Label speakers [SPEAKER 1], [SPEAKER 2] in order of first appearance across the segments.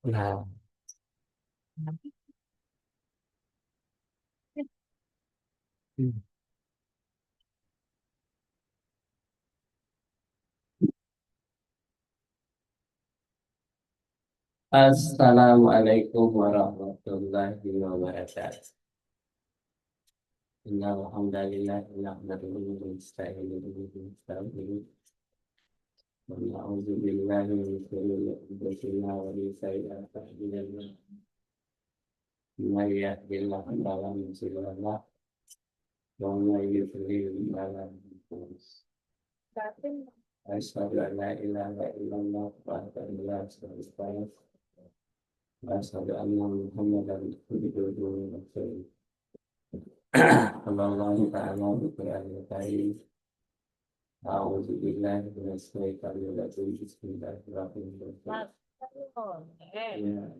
[SPEAKER 1] Nah, Assalamualaikum warahmatullahi wabarakatuh. Alhamdulillah, nahmaduhu wa nasta'inuhu wa nastaghfiruh. Wa na'udzu billahi min shururi anfusina wa min sayyi'ati a'malina. May yahdihillahu fala mudilla lahu wa may yudlil fala hadiya lahu. Asyhadu an la ilaha illallah wahdahu la syarika lahu wa asyhadu anna Muhammadan abduhu wa rasuluh. Allah Ta'ala berkata, A'udzu billahi minasyaitonir rajim. Bismillahirrahmanirrahim. Ya,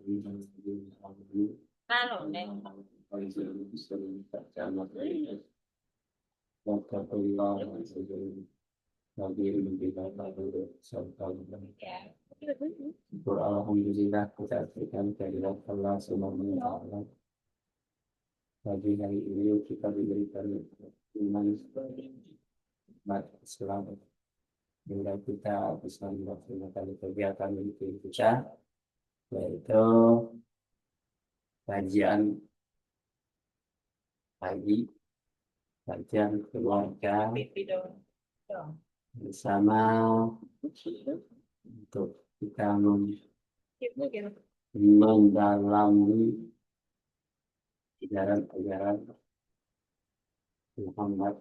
[SPEAKER 1] ayyuhalladzina amanu fa'idzu bistaghfiru wattaqullaha wastaghfiru bima ta'malun. Alhamdulillah kita berikan kehadirat Allah Subhanahu wa taala. Pagi hari ini kita diberikan iman Islam hingga kita bisa melaksanakan kegiatan itu kita, yaitu kajian pagi, kajian keluarga bersama untuk kita mendalami ajaran-ajaran Muhammad,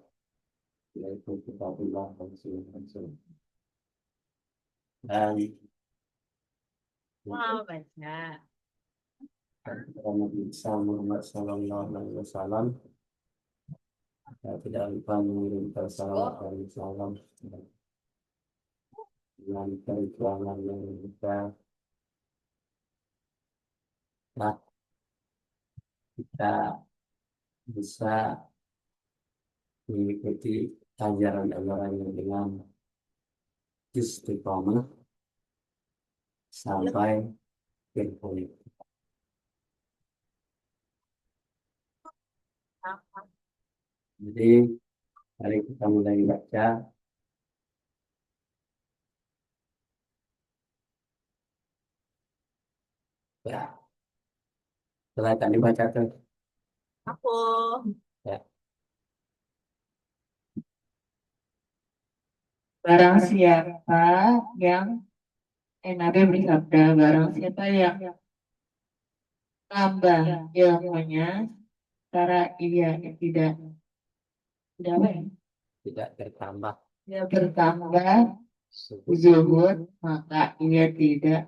[SPEAKER 1] yaitu kitabullah dan sunnah. Dan
[SPEAKER 2] baca.
[SPEAKER 1] Nabi Muhammad Sallallahu Alaihi Wasallam tidak lupa mengirimkan salawat dan salam dengan perjuangan yang kita bisa mengikuti ajaran-ajarannya dengan istiqomah sampai akhir. Jadi mari kita mulai baca. Ya, silakan dibaca tuh.
[SPEAKER 2] Aku.
[SPEAKER 1] Ya.
[SPEAKER 3] Barang siapa yang Nabi bersabda, barang siapa yang tambah ilmunya, cara ia tidak apa ya?
[SPEAKER 1] Tidak bertambah
[SPEAKER 3] Dia bertambah zuhud, maka ia tidak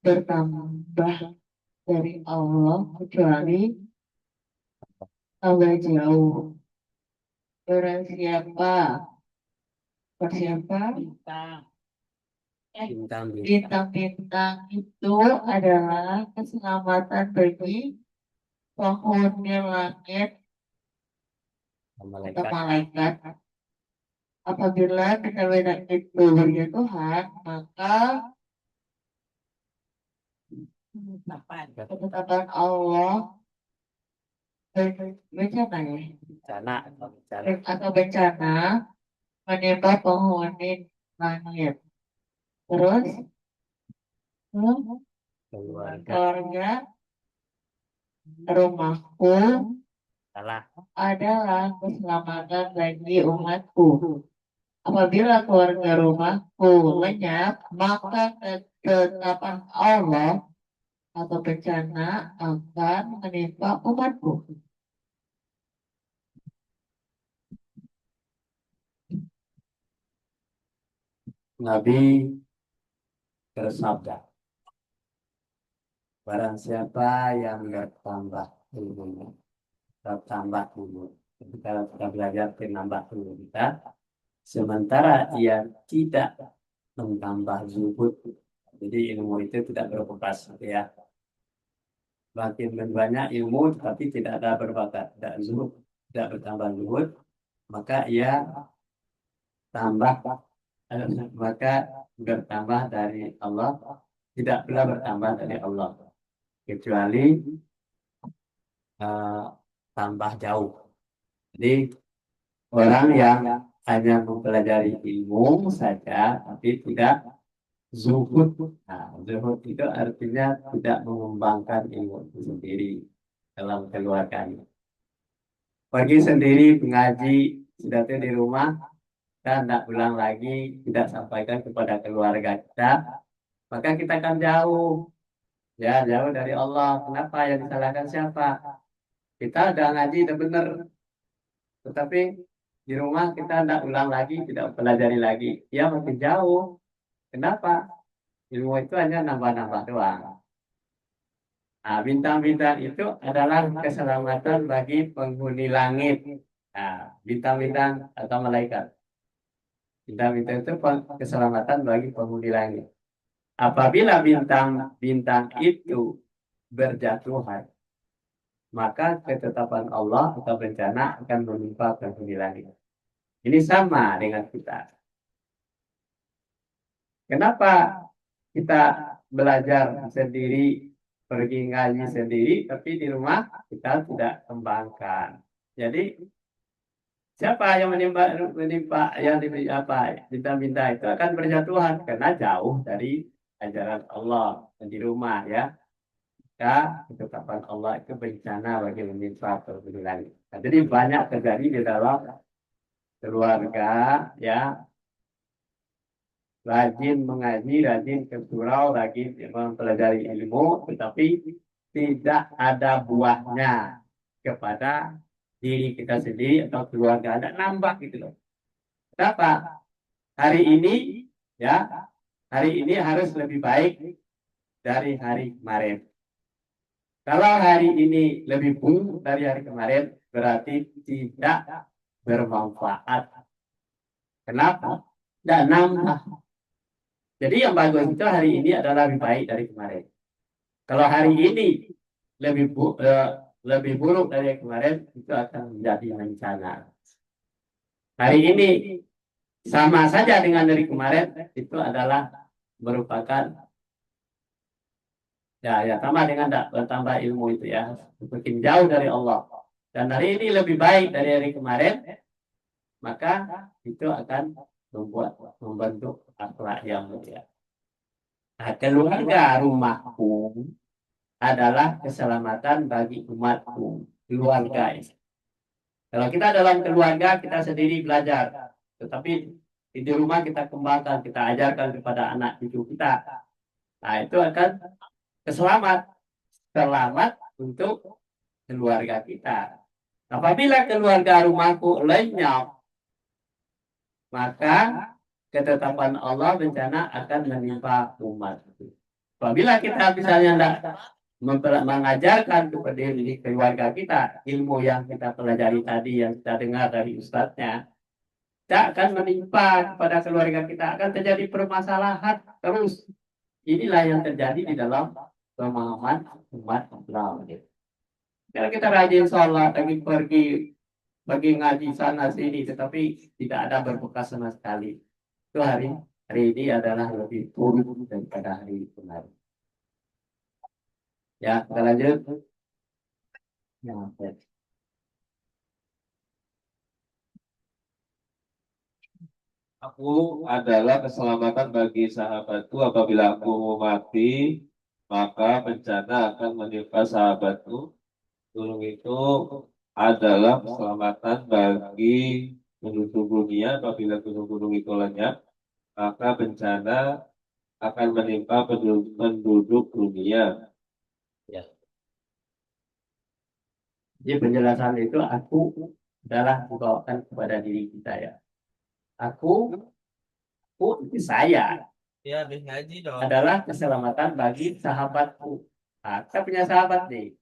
[SPEAKER 3] bertambah dari Allah kecuali agak jauh. Barang siapa bintang-bintang itu adalah keselamatan bagi penghuni langit atau malaikat. Apabila kita beda itu berjatuhan, maka ketetapan Allah bencana atau bencana menimpa penghuni langit. Terus keluarga rumahku adalah keselamatan bagi umatku. Apabila keluarga rumahku lenyap, maka ketetapan Allah atau bencana akan menimpa umatku.
[SPEAKER 1] Nabi bersabda, barang siapa yang bertambah ilmunya, kalau kita belajar menambah ilmu kita, sementara ia tidak menambah zuhud, jadi ilmu itu tidak berbekas, ya. Makin banyak ilmu tapi tidak ada berbakat, tidak zuhud, tidak bertambah zuhud, maka ia maka bertambah dari Allah tidak pula bertambah dari Allah kecuali eh, tambah jauh. Jadi orang yang hanya mempelajari ilmu saja tapi tidak zuhud. Nah, zuhud itu artinya tidak mengembangkan ilmu itu sendiri dalam keluarganya. Pergi sendiri mengaji sudah itu di rumah dan tidak pulang lagi, tidak sampaikan kepada keluarga kita, maka kita akan jauh, ya jauh dari Allah. Kenapa? Yang disalahkan siapa? Kita udah ngaji udah bener, tetapi di rumah kita tidak ulang lagi, tidak pelajari lagi, ya makin jauh. Kenapa? Ilmu itu hanya nambah-nambah doang. Nah, bintang-bintang itu adalah keselamatan bagi penghuni langit. Nah, bintang-bintang atau malaikat. Bintang-bintang itu keselamatan bagi penghuni langit. Apabila bintang-bintang itu berjatuhan, maka ketetapan Allah atau bencana akan menimpa penghuni langit. Ini sama dengan kita. Kenapa kita belajar sendiri, pergi ngaji sendiri, tapi di rumah kita tidak kembangkan. Jadi siapa yang menimpa yang diberi apa bintang-bintang itu akan berjatuhan karena jauh dari ajaran Allah dan di rumah ya. Ya, ketetapan Allah itu bencana bagi menimpa kebenaran. Nah, jadi banyak terjadi di dalam keluarga ya, rajin mengaji, rajin ke surau, rajin mempelajari ilmu, tetapi tidak ada buahnya kepada diri kita sendiri atau keluarga. Ada nambah gitu loh. Kenapa? Hari ini ya, hari ini harus lebih baik dari hari kemarin. Kalau hari ini lebih buruk dari hari kemarin, berarti tidak bermanfaat. Kenapa? Tidak nambah. Jadi yang bagus itu hari ini adalah lebih baik dari kemarin. Kalau hari ini lebih buruk dari kemarin, itu akan menjadi bencana. Hari ini sama saja dengan dari kemarin, itu adalah merupakan ya sama dengan bertambah ilmu itu ya, semakin jauh dari Allah. Dan hari ini lebih baik dari hari kemarin, maka itu akan membentuk akhlak yang mulia. Nah, keluarga rumahku adalah keselamatan bagi umatku. Keluarga ini. Kalau kita dalam keluarga, kita sendiri belajar. Tetapi di rumah kita kembangkan, kita ajarkan kepada anak cucu kita. Nah, itu akan selamat untuk keluarga kita. Apabila keluarga rumahku lenyap, maka ketetapan Allah bencana akan menimpa umat. Apabila kita misalnya tidak mengajarkan kepada diri keluarga kita ilmu yang kita pelajari tadi, yang kita dengar dari ustadznya, tidak akan menimpa kepada keluarga kita, akan terjadi permasalahan terus. Inilah yang terjadi di dalam pemahaman umat Islam. Kalau kita rajin sholat, pergi ngaji sana sini, tetapi tidak ada berbekas sama sekali. Itu hari ini adalah lebih buruk daripada hari kemarin. Ya, kita lanjut. Ya, ya.
[SPEAKER 4] Aku adalah keselamatan bagi sahabatku apabila aku mati, maka bencana akan menimpa sahabatku. Gunung itu adalah keselamatan bagi penduduk dunia apabila gunung-gunung itu lenyap, maka bencana akan menimpa penduduk dunia.
[SPEAKER 1] Ya. Jadi penjelasan itu aku adalah dibawakan kepada diri kita ya. Aku itu saya
[SPEAKER 4] Ya, habis ngaji dong.
[SPEAKER 1] adalah keselamatan bagi sahabatku. Nah, kita punya sahabat nih.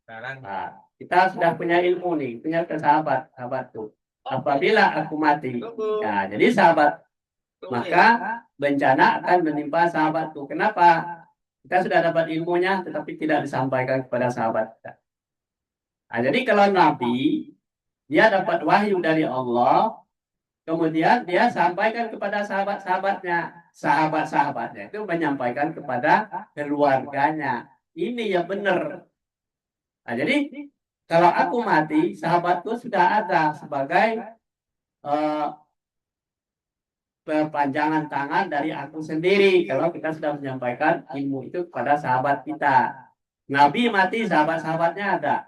[SPEAKER 4] Sekarang
[SPEAKER 1] Nah, kita sudah punya ilmu nih, punya sahabatku. Apabila aku mati, ya jadi sahabat, maka bencana akan menimpa sahabatku. Kenapa? Kita sudah dapat ilmunya, tetapi tidak disampaikan kepada sahabat kita. Nah, jadi kalau Nabi, dia dapat wahyu dari Allah, Kemudian dia sampaikan kepada sahabat-sahabatnya. Sahabat-sahabatnya itu menyampaikan kepada keluarganya. Ini yang benar. Nah, jadi kalau aku mati, sahabatku sudah ada sebagai eh, perpanjangan tangan dari aku sendiri. Kalau kita sudah menyampaikan ilmu itu kepada sahabat kita. Nabi mati, sahabat-sahabatnya ada.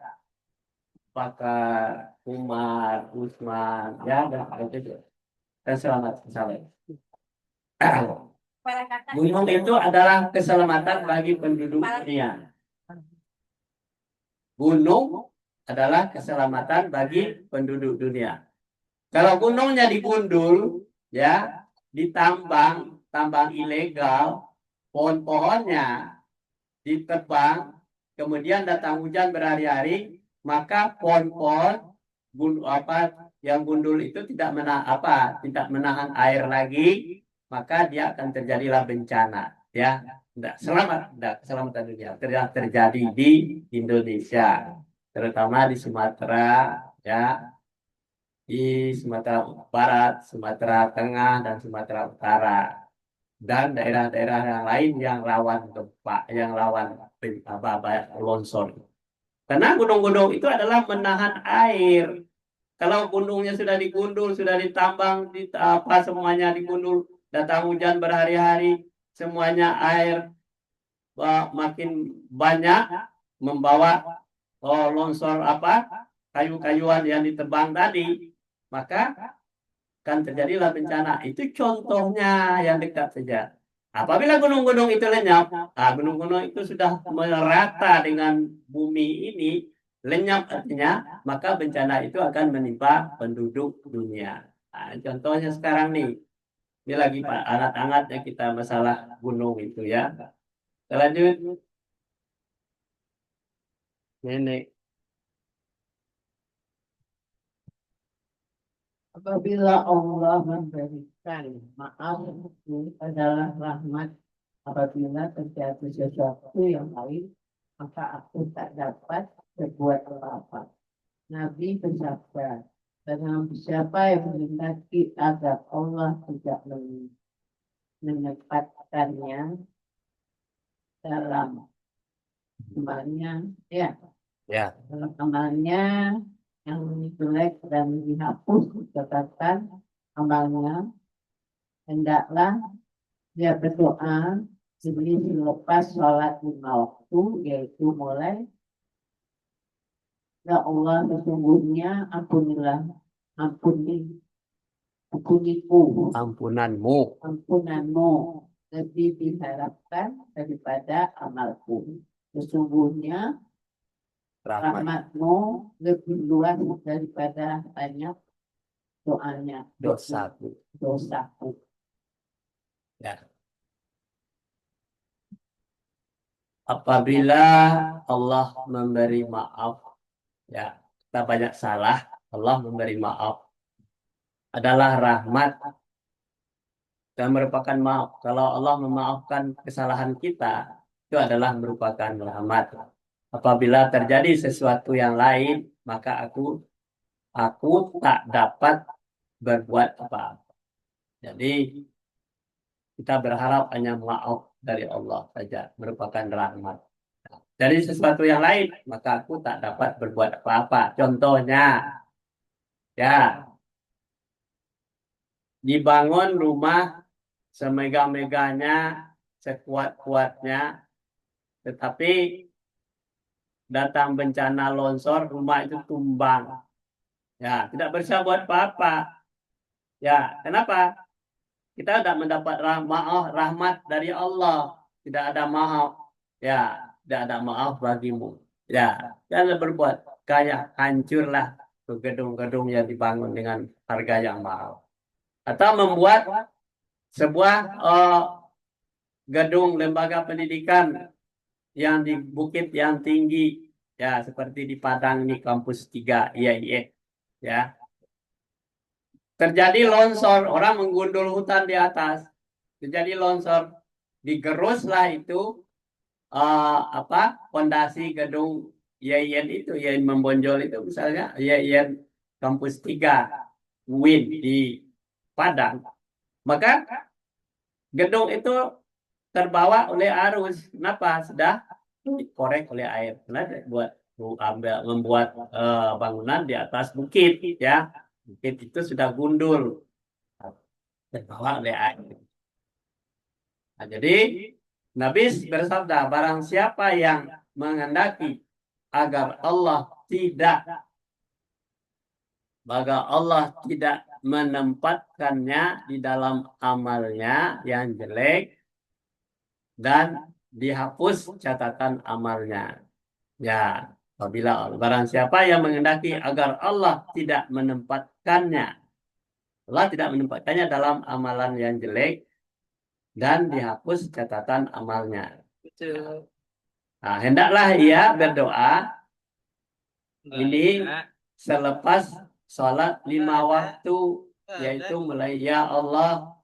[SPEAKER 1] Bakar, Umar, Utsman, ya, dan itu. Dan selamat salam. Gunung itu adalah keselamatan bagi penduduk dunia. Gunung adalah keselamatan bagi penduduk dunia. Kalau gunungnya digundul, ya, ditambang, tambang ilegal, pohon-pohonnya ditebang, kemudian datang hujan berhari-hari, maka pohon-pohon yang gundul itu tidak menahan air lagi, maka dia akan terjadilah bencana, ya. Tidak keselamatan dunia terjadi di Indonesia, terutama di Sumatera, ya, di Sumatera Barat, Sumatera Tengah, dan Sumatera Utara, dan daerah-daerah yang lain yang rawan gempa, yang rawan longsor. Karena gunung-gunung itu adalah menahan air. Kalau gunungnya sudah digundul, sudah ditambang, semuanya digundul, datang hujan berhari-hari, semuanya air makin banyak membawa longsor kayu-kayuan yang ditebang tadi, maka akan terjadilah bencana. Itu contohnya yang dekat saja. Apabila gunung-gunung itu lenyap, gunung-gunung itu sudah merata dengan bumi ini, lenyap artinya, maka bencana itu akan menimpa penduduk dunia. Contohnya sekarang nih, ini lagi hangat-hangatnya kita masalah gunung itu, ya. Lanjut. Nenek.
[SPEAKER 3] Apabila Allah memberikan maaf itu adalah rahmat. Apabila terjadi sesuatu yang lain, maka aku tak dapat berbuat apa-apa. Nabi bersabda, barang siapa yang mendaki agar Allah tidak menempatkannya dalam amalnya, ya,
[SPEAKER 1] Ya.
[SPEAKER 3] dalam amalnya yang jelek dan dihapus catatan amalnya, hendaklah dia berdoa sebelum selepas sholat 5 waktu, yaitu mulai, ya Allah, sesungguhnya ampuniku, ampunanmu lebih diharapkan daripada amalku. Sesungguhnya rahmatmu lebih luas daripada banyak dosaku.
[SPEAKER 1] Ya. Apabila Allah memberi maaf, ya, kita banyak salah, Allah memberi maaf, adalah rahmat dan merupakan maaf. Kalau Allah memaafkan kesalahan kita, itu adalah merupakan rahmat. Apabila terjadi sesuatu yang lain, maka aku tak dapat berbuat apa-apa. Jadi kita berharap hanya maaf dari Allah saja, merupakan rahmat. Dari sesuatu yang lain, maka aku tak dapat berbuat apa-apa. Contohnya, ya, dibangun rumah semegah-megahnya, sekuat-kuatnya, tetapi datang bencana longsor, rumah itu tumbang. Ya, tidak bisa buat apa-apa. Ya, kenapa? Kita tidak mendapat rahmat dari Allah. Tidak ada maaf. Ya, tidak ada maaf bagimu. Ya, jangan berbuat kayak hancurlah gedung-gedung yang dibangun dengan harga yang mahal. Atau membuat sebuah gedung lembaga pendidikan yang di bukit yang tinggi, ya, seperti di Padang di kampus 3 IAIN, ya. Terjadi longsor, orang menggundul hutan di atas, terjadi longsor, digeruslah itu fondasi gedung IAIN itu, IAIN membonjol itu, misalnya IAIN kampus 3 UIN di padang, maka gedung itu terbawa oleh arus. Kenapa? Sudah dikorek oleh air. Karena membuat bangunan di atas bukit, ya. Bukit itu sudah gundul, terbawa oleh air. Nah, jadi Nabi bersabda, barang siapa yang menghendaki agar Allah tidak menempatkannya di dalam amalnya yang jelek dan dihapus catatan amalnya. Ya, apabila barang siapa yang menghendaki agar Allah tidak menempatkannya dalam amalan yang jelek dan dihapus catatan amalnya.
[SPEAKER 2] Betul.
[SPEAKER 1] Nah, hendaklah ia berdoa ini selepas sholat 5 waktu, yaitu mulai, ya Allah,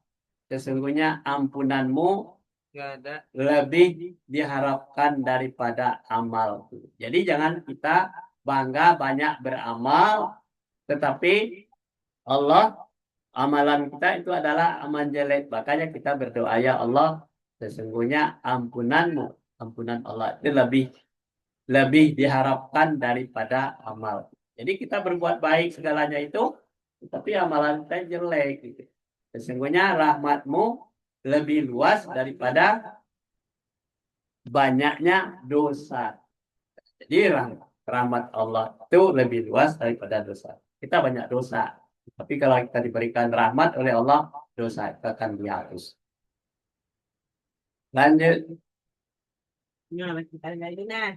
[SPEAKER 1] sesungguhnya ampunanmu
[SPEAKER 4] Nggak ada.
[SPEAKER 1] lebih diharapkan daripada amalku. Jadi jangan kita bangga banyak beramal, tetapi amalan kita itu adalah amal jelek. Makanya kita berdoa, ya Allah, sesungguhnya ampunan Allah itu lebih diharapkan daripada amal. Jadi kita berbuat baik segalanya itu, tapi amalan kita jelek. Gitu. Sesungguhnya rahmatmu lebih luas daripada banyaknya dosa. Jadi rahmat Allah itu lebih luas daripada dosa. Kita banyak dosa. Tapi kalau kita diberikan rahmat oleh Allah, dosa kita akan dihapus. Lanjut.
[SPEAKER 2] Nah, kita lagi nah.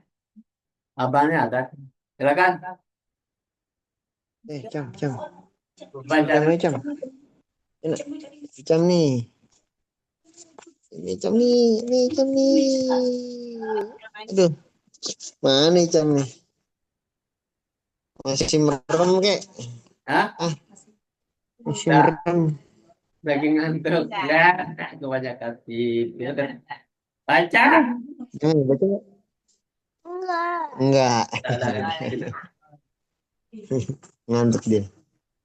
[SPEAKER 1] Abangnya ada. Silakan.
[SPEAKER 5] Cam.
[SPEAKER 1] Baca.
[SPEAKER 5] Cam. Cam nih. Ini Cam nih. Aduh. Mana Cam nih? Masih merem kek.
[SPEAKER 1] Hah?
[SPEAKER 5] Masih
[SPEAKER 1] Nah.
[SPEAKER 5] merem.
[SPEAKER 1] Lagi ngantuk. Ya, kebanyakan tidur. Baca.
[SPEAKER 5] Baca nggak? Enggak. Ngantuk dia.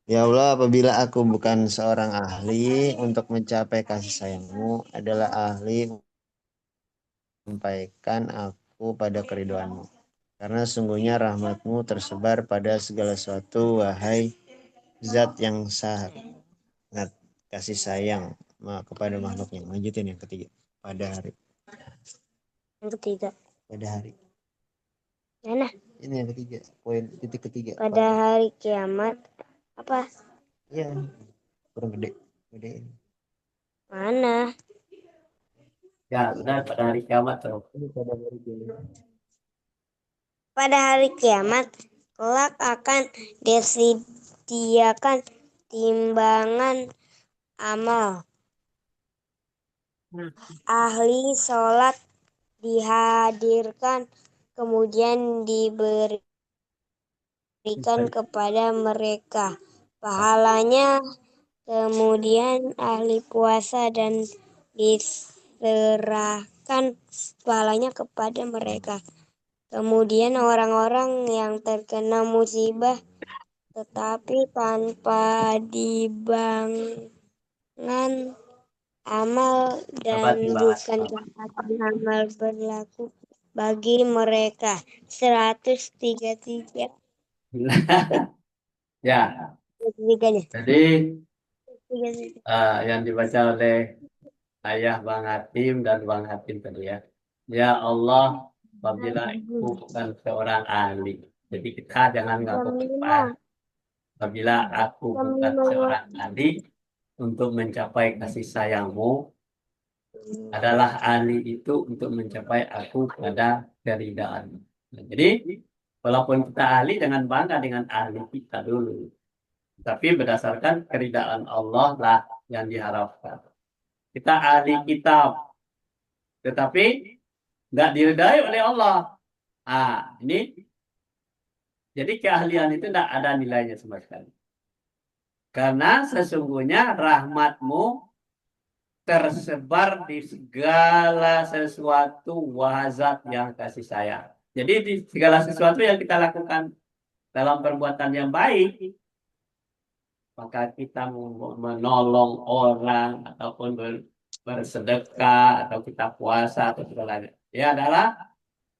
[SPEAKER 5] Ya Allah, apabila aku bukan seorang ahli untuk mencapai kasih sayangmu, adalah ahli menyampaikan aku pada keridhoanmu. Karena sungguhnya rahmatmu tersebar pada segala sesuatu, wahai zat yang sangat kasih sayang kepada makhluknya. Lanjutin yang ketiga. Pada hari.
[SPEAKER 6] Yang ketiga.
[SPEAKER 5] Pada hari.
[SPEAKER 6] Mana?
[SPEAKER 5] Ini yang ketiga. Poin titik ketiga.
[SPEAKER 6] Pada hari kiamat. Apa?
[SPEAKER 5] Iya. Kurang gede. Gedein.
[SPEAKER 6] Mana?
[SPEAKER 1] Ya, benar pada hari kiamat tuh.
[SPEAKER 5] Ini pada hari kiamat.
[SPEAKER 6] Pada hari kiamat, kelak akan disediakan timbangan amal. Ahli sholat dihadirkan, kemudian diberikan kepada mereka pahalanya, kemudian ahli puasa dan diserahkan pahalanya kepada mereka. Kemudian orang-orang yang terkena musibah tetapi tanpa timbangan amal dan bukan catatan amal berlaku bagi mereka. 133.
[SPEAKER 1] Ya,
[SPEAKER 6] Tiga-tiganya.
[SPEAKER 1] jadi
[SPEAKER 6] 33.
[SPEAKER 1] yang dibaca oleh ayah Bang Hatim dan Bang Hatim tadi ya. Ya Allah, apabila aku bukan seorang ahli. Jadi kita jangan ngaku cepat. Apabila aku bukan seorang ahli untuk mencapai kasih sayangmu, adalah ahli itu untuk mencapai aku pada keridaan. Nah, jadi, walaupun kita ahli, jangan bangga dengan ahli kita dulu. Tapi berdasarkan keridaan Allah lah yang diharapkan. Kita ahli kitab, tetapi nggak diridai oleh Allah. Ini jadi keahlian itu tidak ada nilainya sama sekali. Karena sesungguhnya rahmatmu tersebar di segala sesuatu wazat yang kasih sayang. Jadi di segala sesuatu yang kita lakukan dalam perbuatan yang baik, maka kita menolong orang ataupun bersedekah atau kita puasa atau segalanya. Ya adalah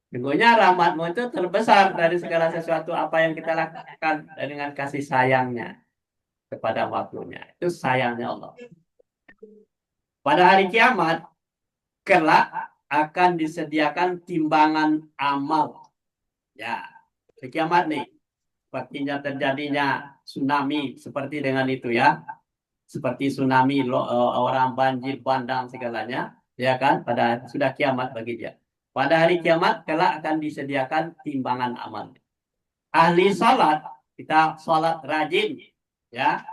[SPEAKER 1] sesungguhnya rahmatmu itu terbesar dari segala sesuatu apa yang kita lakukan dengan kasih sayangnya kepada makhluknya. Itu sayangnya Allah. Pada hari kiamat, kelak akan disediakan timbangan amal. Ya, hari kiamat nih. Sepertinya terjadinya tsunami seperti dengan itu ya. Seperti tsunami, orang banjir, bandang segalanya. Ya kan? Pada sudah kiamat bagi dia. Pada hari kiamat, kelak akan disediakan timbangan amal. Ahli salat, kita salat rajin. Ya,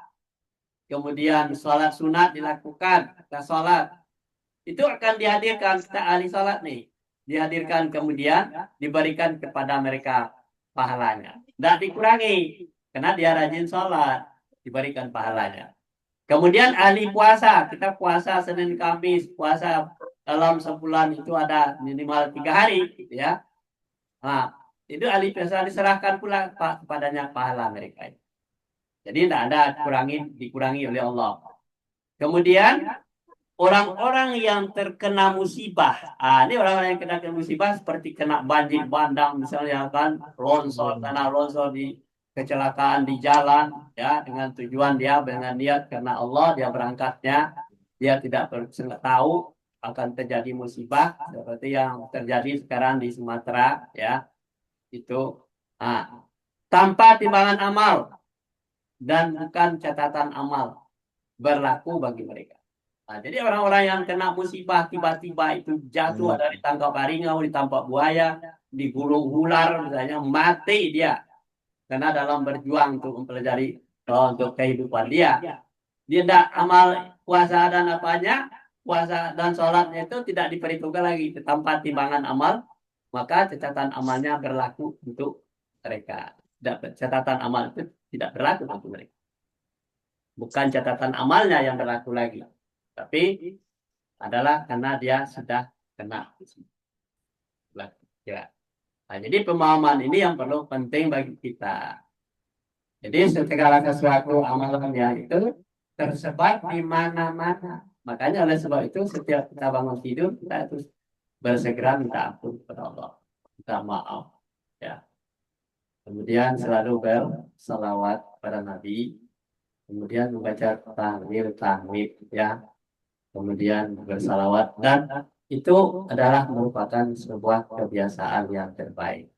[SPEAKER 1] kemudian sholat sunat dilakukan, kita sholat, itu akan dihadirkan, kita ahli sholat nih, dihadirkan kemudian diberikan kepada mereka pahalanya. Tidak dikurangi, karena dia rajin sholat, diberikan pahalanya. Kemudian ahli puasa, kita puasa Senin Kamis, puasa dalam sebulan itu ada minimal 3 hari, gitu ya. Nah, itu ahli puasa diserahkan pula kepadanya pahala mereka. Jadi tidak ada dikurangi oleh Allah. Kemudian orang-orang yang terkena musibah. Ini orang-orang yang kena musibah seperti kena banjir bandang misalnya kan, longsor, tanah longsor di kecelakaan di jalan ya, dengan tujuan dia dengan niat karena Allah dia berangkatnya, dia tidak tahu akan terjadi musibah seperti yang terjadi sekarang di Sumatera ya. Itu tanpa timbangan amal dan bukan catatan amal berlaku bagi mereka. Nah, jadi orang-orang yang kena musibah tiba-tiba itu jatuh dari tangkap harimau, ditangkap buaya, digulung ular, misalnya mati dia karena dalam berjuang untuk mempelajari untuk kehidupan dia. Dia tidak amal puasa dan apanya, puasa dan sholatnya itu tidak diperhitungkan lagi tanpa timbangan amal, maka catatan amalnya berlaku untuk mereka. Catatan amal itu tidak berlaku untuk mereka. Bukan catatan amalnya yang berlaku lagi, tapi adalah karena dia sudah kena. Ya. Nah, jadi pemahaman ini yang perlu penting bagi kita. Jadi segala sesuatu amalannya itu tersebar di mana-mana. Makanya oleh sebab itu setiap kita bangun tidur kita harus bersegera minta ampun kepada Allah, minta maaf. Ya. Kemudian selalu bersalawat pada Nabi. Kemudian membaca tahmid ya, kemudian bersalawat, dan itu adalah merupakan sebuah kebiasaan yang terbaik.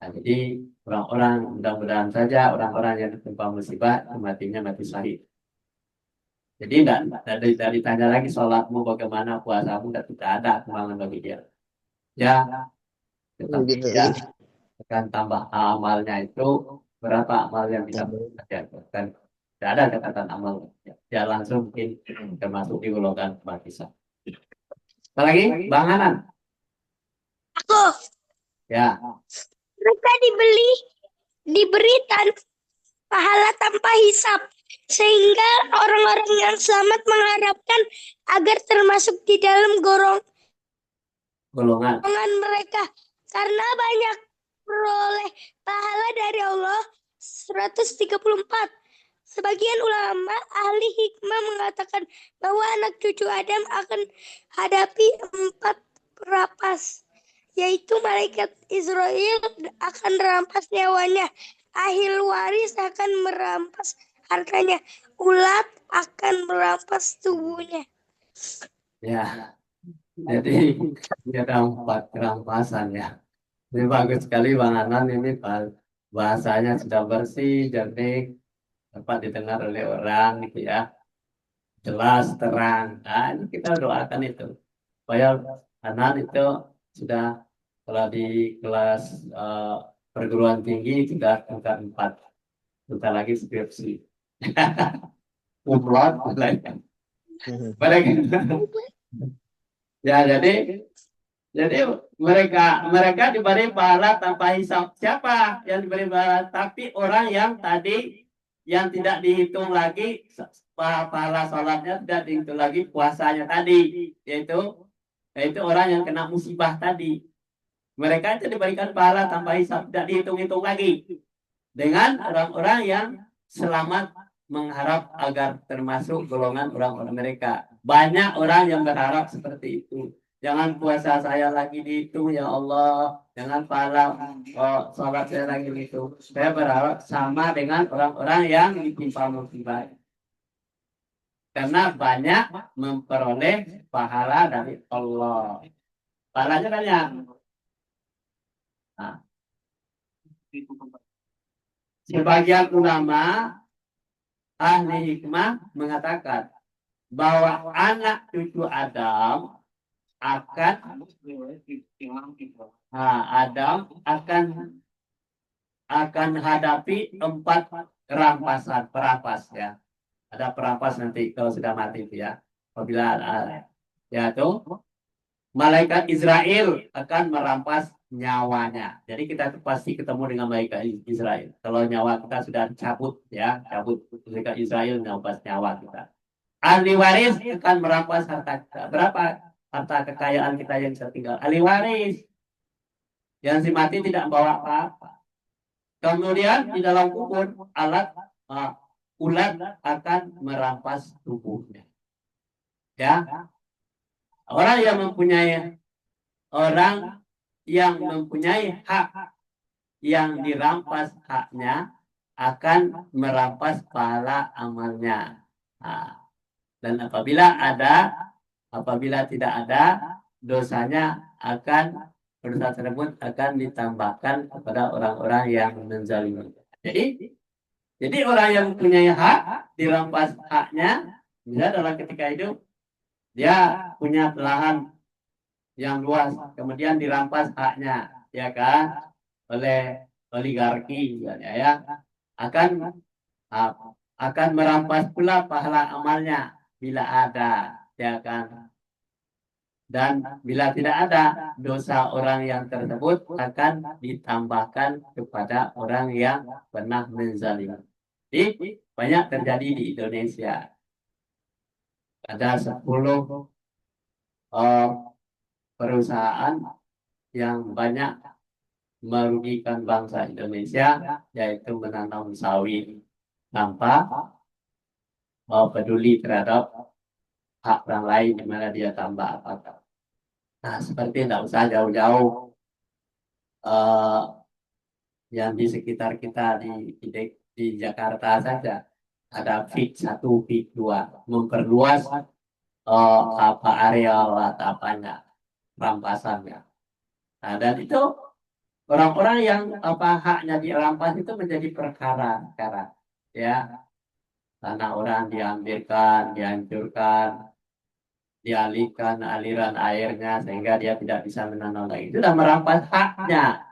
[SPEAKER 1] Nah, jadi orang-orang mudah-mudahan saja orang-orang yang tertimpa musibah matinya mati syahid. Jadi tidak ditanya lagi sholatmu bagaimana, puasamu, tidak ada kembangan bagi dia. Ya, tetapi ya akan tambah amalnya itu. Berapa amal yang bisa kerjakan? Tidak ada catatan amal. Ya langsung mungkin termasuk di golongan baptisan. Apalagi Bang Hanan?
[SPEAKER 6] Aku.
[SPEAKER 1] Ya.
[SPEAKER 6] Mereka diberi pahala tanpa hisap, sehingga orang-orang yang selamat mengharapkan agar termasuk di dalam golongan mereka, karena banyak peroleh pahala dari Allah. 134. Sebagian ulama ahli hikmah mengatakan bahwa anak cucu Adam akan hadapi 4 perapas, yaitu malaikat Israel akan merampas nyawanya, ahli waris akan merampas hartanya, ulat akan merampas tubuhnya.
[SPEAKER 1] Ya, jadi ada 4 kerampasan ya. Ini bagus sekali Bang Hanan, ini bahasanya sudah bersih, jernih, dapat didengar oleh orang gitu ya, jelas, terang. Nah, ini kita doakan itu supaya Hanan itu sudah kalau di kelas perguruan tinggi sudah tingkat 4, bentar lagi skripsi. Umroh lainnya. Ya, jadi mereka diberi pahala tanpa hisab. Siapa yang diberi pahala? Tapi orang yang tadi yang tidak dihitung lagi pahala sholatnya, tidak dihitung lagi puasanya tadi, yaitu orang yang kena musibah tadi. Mereka itu diberikan pahala tanpa hisab, tidak dihitung-hitung lagi. Dengan orang-orang yang selamat mengharap agar termasuk golongan orang-orang mereka. Banyak orang yang berharap seperti itu. Jangan puasa saya lagi dihitung ya Allah. Jangan pahala sholat saya lagi dihitung. Saya berharap sama dengan orang-orang yang ditimpa musibah. Karena banyak memperoleh pahala dari Allah. Pahalanya banyak. Nah, sebagian ulama ahli hikmah mengatakan bahwa anak cucu Adam akan Adam akan hadapi 4 perampas ya. Ada perampas nanti kalau sudah mati itu ya. Apabila ya itu malaikat Israel akan merampas nyawanya. Jadi kita pasti ketemu dengan malaikat Israel. Kalau nyawa kita sudah cabut ya, cabut malaikat Israel merampas nyawa kita. Ahli waris akan merampas harta kita. Berapa harta kekayaan kita yang tertinggal? Ahli waris yang si mati tidak membawa apa-apa. Kemudian di dalam kubur ulat akan merampas tubuhnya. Ya, orang yang mempunyai hak yang dirampas haknya akan merampas pahala amalnya. Nah, dan apabila tidak ada dosanya dosa tersebut akan ditambahkan kepada orang-orang yang menzalimi. Jadi orang yang mempunyai hak dirampas haknya, bisa dalam ketika hidup dia punya lahan yang luas, kemudian dirampas haknya, ya kan, oleh oligarki, ya, akan merampas pula pahala amalnya bila ada, ya kan. Dan bila tidak ada, dosa orang yang tersebut akan ditambahkan kepada orang yang pernah menzalimi. Jadi banyak terjadi di Indonesia. Ada 10 perusahaan yang banyak merugikan bangsa Indonesia, yaitu menanam sawit tanpa peduli terhadap hak orang lain di mana dia tambah apa. Nah, seperti tidak usah jauh-jauh yang di sekitar kita di Jakarta saja ada FIT 1, FIT 2 memperluas areal atau apanya rampasannya. Nah, dan itu orang-orang yang haknya dirampas itu menjadi perkara ya, tanah orang diambilkan, dihancurkan, dialihkan aliran airnya sehingga dia tidak bisa menanam lagi. Itu sudah merampas haknya.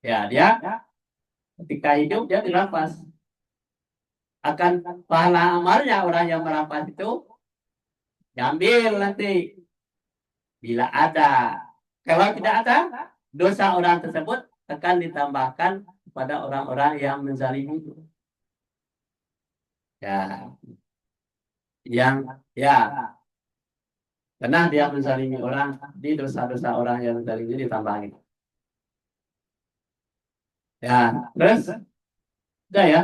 [SPEAKER 1] Ya, dia ketika hidup dia dirampas. Akan pahala amalnya orang yang merampas itu diambil nanti bila ada. Kalau tidak ada, dosa orang tersebut akan ditambahkan kepada orang-orang yang menzalimi itu. Ya, karena dia menzalimi orang, di dosa-dosa orang yang menzalimi ditambahin. Ya, terus udah ya.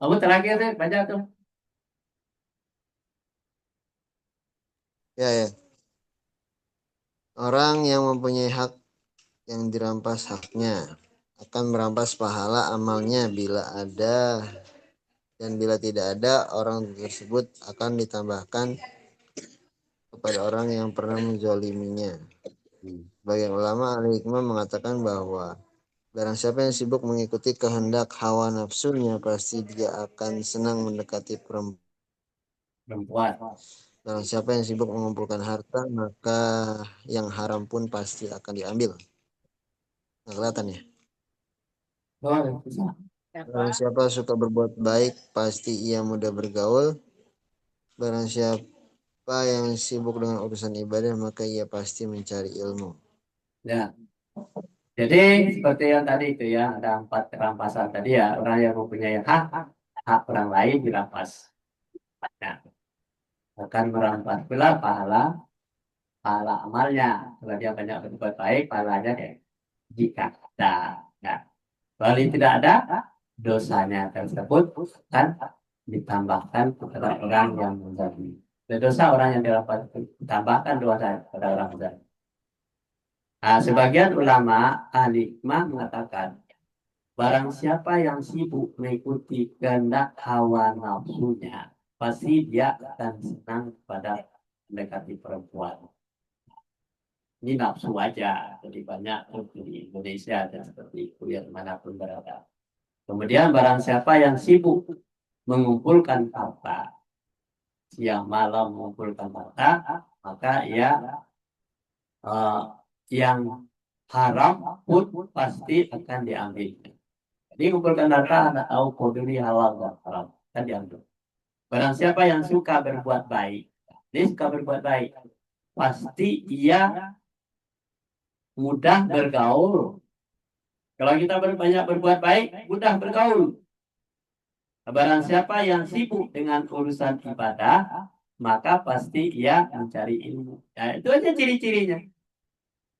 [SPEAKER 1] Kamu terakhir deh, baca tuh.
[SPEAKER 5] Ya. Orang yang mempunyai hak yang dirampas haknya akan merampas pahala amalnya bila ada, dan bila tidak ada, orang tersebut akan ditambahkan kepada orang yang pernah menzaliminya. Sebagian ulama ahli hikmah mengatakan bahwa barang siapa yang sibuk mengikuti kehendak hawa nafsunya, pasti dia akan senang mendekati perempuan. Barang siapa yang sibuk mengumpulkan harta, maka yang haram pun pasti akan diambil. Nggak kelihatan ya? Barang siapa suka berbuat baik, pasti ia mudah bergaul. Barang siapa yang sibuk dengan urusan ibadah, maka ia pasti mencari ilmu.
[SPEAKER 1] Ya. Jadi seperti yang tadi itu ya, ada 4 perampasan tadi ya, orang yang mempunyai hak orang lain dirampas. Nah, akan merampas pula pahala amalnya. Kalau dia banyak berbuat baik, pahalanya jika ada. Nah, kalau tidak ada, dosanya tersebut kan ditambahkan kepada orang yang menzalimi. Dosa orang yang ditambahkan dosa kepada orang menzalimi. Nah, sebagian ulama ahli hikmah mengatakan barang siapa yang sibuk mengikuti kehendak hawa nafsunya, pasti dia akan senang pada mendekati perempuan. Ini nafsu aja, jadi banyak di Indonesia dan seperti itu ya dimanapun berada. Kemudian barang siapa yang sibuk mengumpulkan harta, siang malam mengumpulkan harta, maka yang haram pun pasti akan diambil. Jadi mengumpulkan harta anda tahu koduri halal dan haram kan diambil. Barang siapa yang suka berbuat baik, dia suka berbuat baik, pasti ia mudah bergaul. Kalau kita banyak berbuat baik, mudah bergaul. Barang siapa yang sibuk dengan urusan ibadah, maka pasti ia mencari ilmu. Nah, itu aja ciri-cirinya.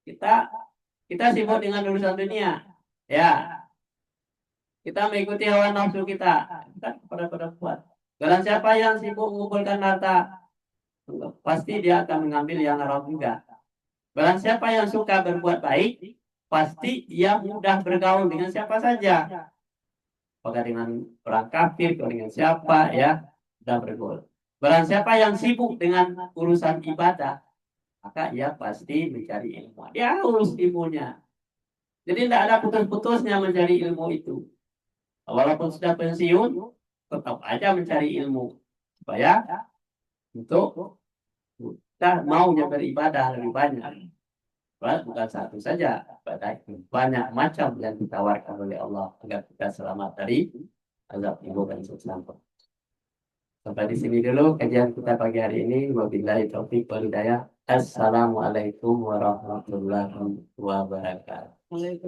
[SPEAKER 1] Kita sibuk dengan urusan dunia, ya. Kita mengikuti hawa nafsu kita pada buat. Barang siapa yang sibuk mengumpulkan harta, pasti dia akan mengambil yang haram juga. Barang siapa yang suka berbuat baik, pasti ia mudah bergaul dengan siapa saja. Apakah dengan orang kafir atau dengan siapa ya, mudah bergaul. Barang siapa yang sibuk dengan urusan ibadah, maka ia pasti mencari ilmu. Dia urus ilmunya. Jadi tidak ada putus-putusnya mencari ilmu itu. Walaupun sudah pensiun, tetap aja mencari ilmu supaya untuk kita maunya beribadah lebih banyak. Bukan satu saja, banyak macam yang ditawarkan oleh Allah agar kita selamat dari azab kubur dan siksa. Sampai di sini dulu kajian kita pagi hari ini. Wabillahi taufiq wal hidayah. Assalamualaikum warahmatullahi wabarakatuh.